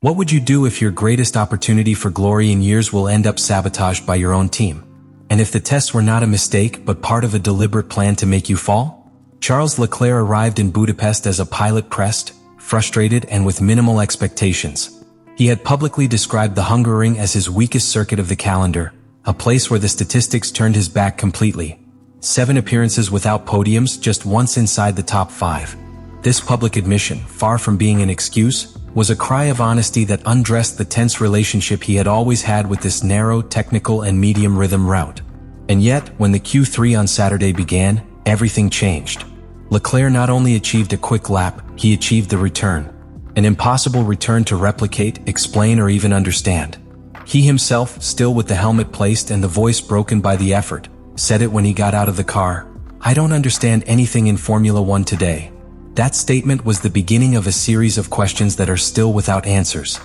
What would you do if your greatest opportunity for glory in years will end up sabotaged by your own team? And if the tests were not a mistake but part of a deliberate plan to make you fall? Charles Leclerc arrived in Budapest as a pilot pressed, frustrated, and with minimal expectations. He had publicly described the Hungaroring as his weakest circuit of the calendar, a place where the statistics turned his back completely. 7 appearances without podiums, just once inside the top 5. This public admission, far from being an excuse, was a cry of honesty that undressed the tense relationship he had always had with this narrow, technical, and medium rhythm route. And yet, when the Q3 on Saturday began, everything changed. Leclerc not only achieved a quick lap, he achieved the return. An impossible return to replicate, explain, or even understand. He himself, still with the helmet placed and the voice broken by the effort, said it when he got out of the car, "I don't understand anything in Formula One today." That statement was the beginning of a series of questions that are still without answers.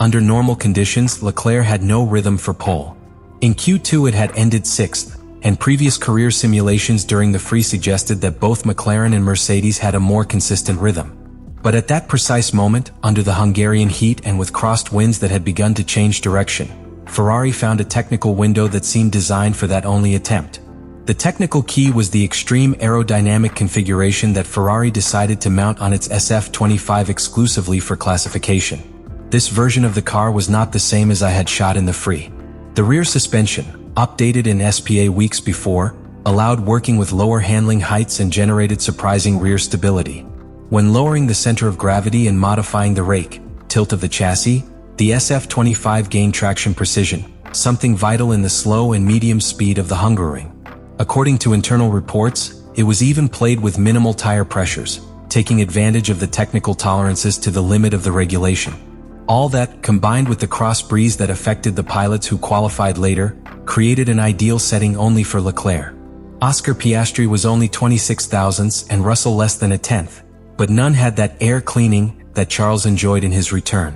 Under normal conditions, Leclerc had no rhythm for pole. In Q2 it had ended 6th, and previous career simulations during the free suggested that both McLaren and Mercedes had a more consistent rhythm. But at that precise moment, under the Hungarian heat and with crossed winds that had begun to change direction, Ferrari found a technical window that seemed designed for that only attempt. The technical key was the extreme aerodynamic configuration that Ferrari decided to mount on its SF25 exclusively for classification. This version of the car was not the same as I had shot in the free. The rear suspension, updated in SPA weeks before, allowed working with lower handling heights and generated surprising rear stability. When lowering the center of gravity and modifying the rake, tilt of the chassis, the SF25 gained traction precision, something vital in the slow and medium speed of the Hungaroring. According to internal reports, it was even played with minimal tire pressures, taking advantage of the technical tolerances to the limit of the regulation. All that, combined with the cross breeze that affected the pilots who qualified later, created an ideal setting only for Leclerc. Oscar Piastri was only 26 thousandths and Russell less than a tenth, but none had that air cleaning that Charles enjoyed in his return.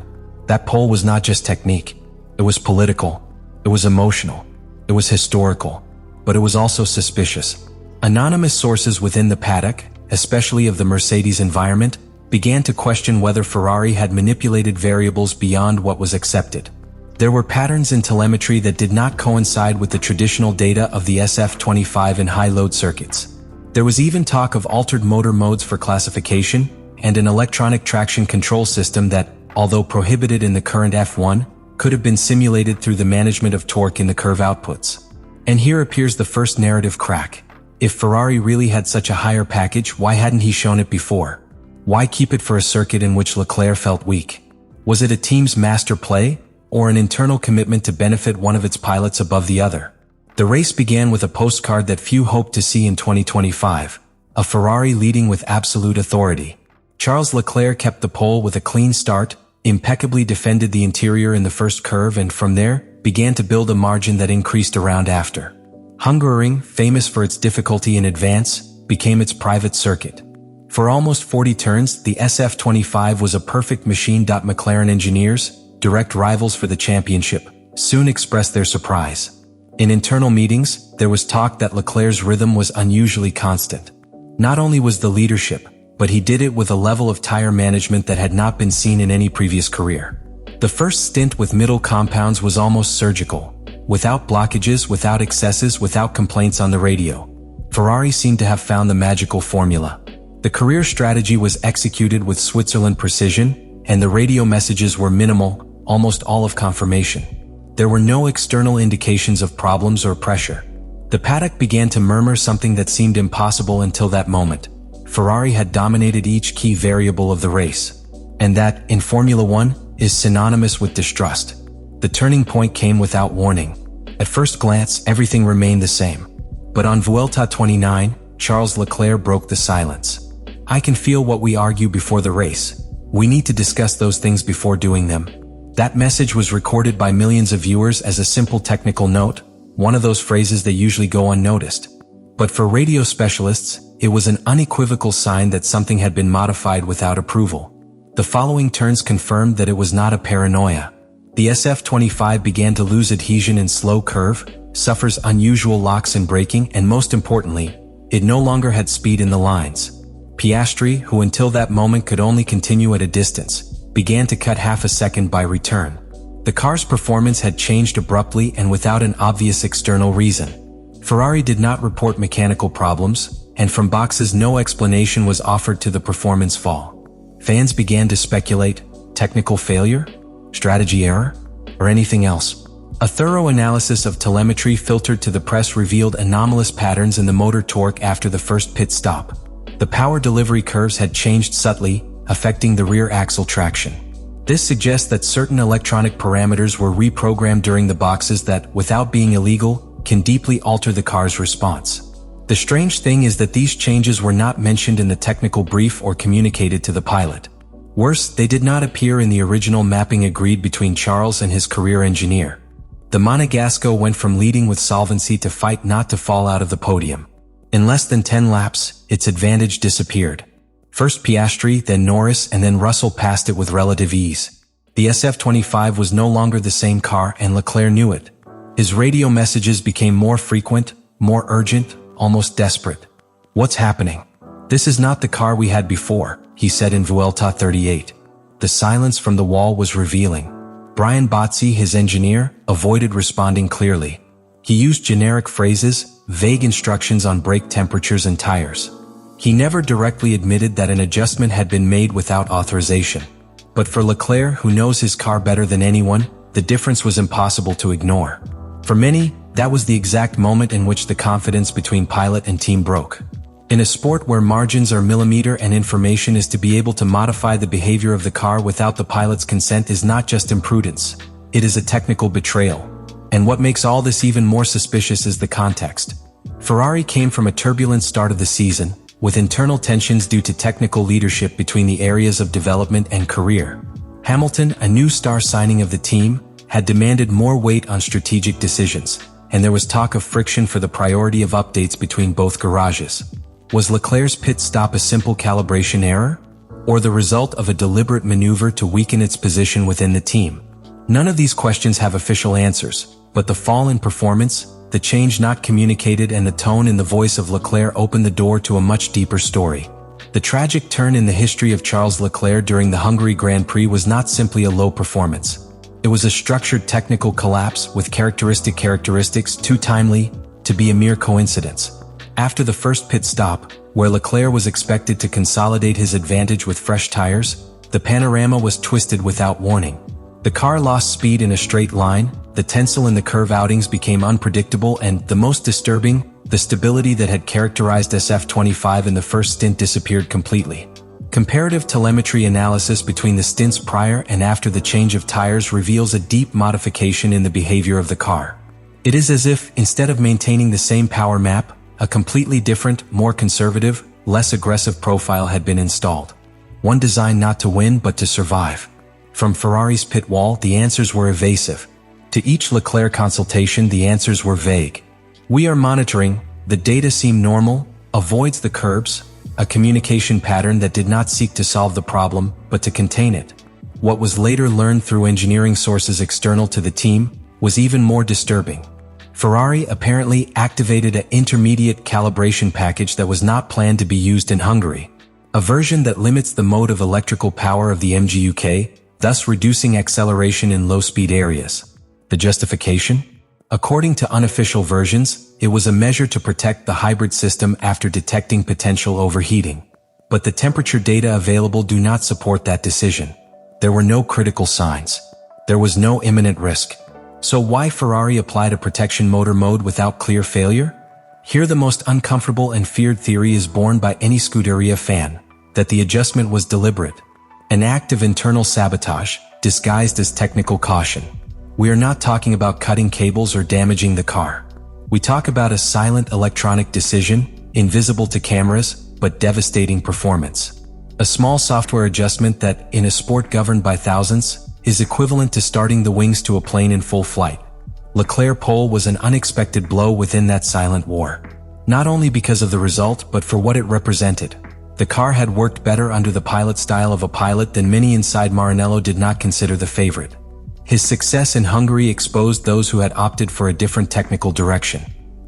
That pole was not just technique. It was political. It was emotional. It was historical. But it was also suspicious. Anonymous sources within the paddock, especially of the Mercedes environment, began to question whether Ferrari had manipulated variables beyond what was accepted. There were patterns in telemetry that did not coincide with the traditional data of the SF25 in high-load circuits. There was even talk of altered motor modes for classification and an electronic traction control system that, although prohibited in the current F1, could have been simulated through the management of torque in the curve outputs. And here appears the first narrative crack. If Ferrari really had such a higher package, why hadn't he shown it before? Why keep it for a circuit in which Leclerc felt weak? Was it a team's master play, or an internal commitment to benefit one of its pilots above the other? The race began with a postcard that few hoped to see in 2025, a Ferrari leading with absolute authority. Charles Leclerc kept the pole with a clean start, impeccably defended the interior in the first curve, and from there, began to build a margin that increased around after. Hungaroring, famous for its difficulty in advance, became its private circuit. For almost 40 turns, the SF25 was a perfect machine. McLaren engineers, direct rivals for the championship, soon expressed their surprise. In internal meetings, there was talk that Leclerc's rhythm was unusually constant. Not only was the leadership, but he did it with a level of tire management that had not been seen in any previous career. The first stint with middle compounds was almost surgical, without blockages, without excesses, without complaints on the radio. Ferrari seemed to have found the magical formula. The career strategy was executed with Switzerland precision, and the radio messages were minimal, almost all of confirmation. There were no external indications of problems or pressure. The paddock began to murmur something that seemed impossible until that moment. Ferrari had dominated each key variable of the race. And that, in Formula One, is synonymous with distrust. The turning point came without warning. At first glance, everything remained the same. But on Vuelta 29, Charles Leclerc broke the silence. "I can feel what we argue before the race. We need to discuss those things before doing them." That message was recorded by millions of viewers as a simple technical note, one of those phrases that usually go unnoticed. But for radio specialists, it was an unequivocal sign that something had been modified without approval. The following turns confirmed that it was not a paranoia. The SF25 began to lose adhesion in slow curve, suffers unusual locks in braking, and most importantly, it no longer had speed in the lines. Piastri, who until that moment could only continue at a distance, began to cut half a second by return. The car's performance had changed abruptly and without an obvious external reason. Ferrari did not report mechanical problems, and from boxes no explanation was offered to the performance fall. Fans began to speculate: technical failure? Strategy error? Or anything else? A thorough analysis of telemetry filtered to the press revealed anomalous patterns in the motor torque after the first pit stop. The power delivery curves had changed subtly, affecting the rear axle traction. This suggests that certain electronic parameters were reprogrammed during the boxes that, without being illegal, can deeply alter the car's response. The strange thing is that these changes were not mentioned in the technical brief or communicated to the pilot. Worse, they did not appear in the original mapping agreed between Charles and his career engineer. The Monegasco went from leading with solvency to fight not to fall out of the podium. In less than 10 laps, its advantage disappeared. First Piastri, then Norris, and then Russell passed it with relative ease. The SF25 was no longer the same car, and Leclerc knew it. His radio messages became more frequent, more urgent, almost desperate. "What's happening? This is not the car we had before," he said in Vuelta 38. The silence from the wall was revealing. Brian Botzi, his engineer, avoided responding clearly. He used generic phrases, vague instructions on brake temperatures and tires. He never directly admitted that an adjustment had been made without authorization. But for Leclerc, who knows his car better than anyone, the difference was impossible to ignore. For many, that was the exact moment in which the confidence between pilot and team broke. In a sport where margins are millimeter and information is to be able to modify the behavior of the car without the pilot's consent is not just imprudence, it is a technical betrayal. And what makes all this even more suspicious is the context. Ferrari came from a turbulent start of the season, with internal tensions due to technical leadership between the areas of development and career. Hamilton, a new star signing of the team, had demanded more weight on strategic decisions, and there was talk of friction for the priority of updates between both garages. Was Leclerc's pit stop a simple calibration error, or the result of a deliberate maneuver to weaken its position within the team? None of these questions have official answers, but the fall in performance, the change not communicated, and the tone in the voice of Leclerc opened the door to a much deeper story. The tragic turn in the history of Charles Leclerc during the Hungary Grand Prix was not simply a low performance. It was a structured technical collapse with characteristics too timely to be a mere coincidence. After the first pit stop, where Leclerc was expected to consolidate his advantage with fresh tires, the panorama was twisted without warning. The car lost speed in a straight line, the tensile in the curve outings became unpredictable, and, the most disturbing, the stability that had characterized SF25 in the first stint disappeared completely. Comparative telemetry analysis between the stints prior and after the change of tires reveals a deep modification in the behavior of the car. It is as if, instead of maintaining the same power map, a completely different, more conservative, less aggressive profile had been installed. One designed not to win but to survive. From Ferrari's pit wall, the answers were evasive. To each Leclerc consultation, the answers were vague. "We are monitoring, the data seem normal, avoids the curbs," a communication pattern that did not seek to solve the problem, but to contain it. What was later learned through engineering sources external to the team was even more disturbing. Ferrari apparently activated an intermediate calibration package that was not planned to be used in Hungary, a version that limits the mode of electrical power of the MGUK, thus reducing acceleration in low-speed areas. The justification? According to unofficial versions, it was a measure to protect the hybrid system after detecting potential overheating. But the temperature data available do not support that decision. There were no critical signs. There was no imminent risk. So why Ferrari applied a protection motor mode without clear failure? Here the most uncomfortable and feared theory is borne by any Scuderia fan, that the adjustment was deliberate. An act of internal sabotage, disguised as technical caution. We are not talking about cutting cables or damaging the car. We talk about a silent electronic decision, invisible to cameras, but devastating performance. A small software adjustment that, in a sport governed by thousands, is equivalent to starting the wings to a plane in full flight. Leclerc pole was an unexpected blow within that silent war. Not only because of the result, but for what it represented. The car had worked better under the pilot style of a pilot than many inside Maranello did not consider the favorite. His success in Hungary exposed those who had opted for a different technical direction.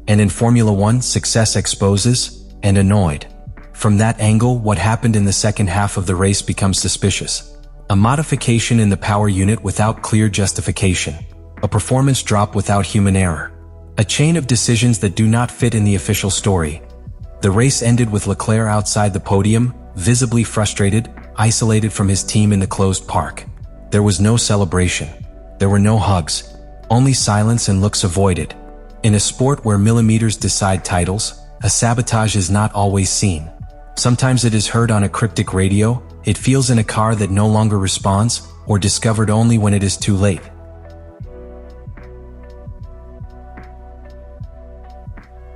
And in Formula One, success exposes, and annoyed. From that angle, what happened in the second half of the race becomes suspicious. A modification in the power unit without clear justification. A performance drop without human error. A chain of decisions that do not fit in the official story. The race ended with Leclerc outside the podium, visibly frustrated, isolated from his team in the closed park. There was no celebration. There were no hugs. Only silence and looks avoided. In a sport where millimeters decide titles, a sabotage is not always seen. Sometimes it is heard on a cryptic radio, it feels in a car that no longer responds, or discovered only when it is too late.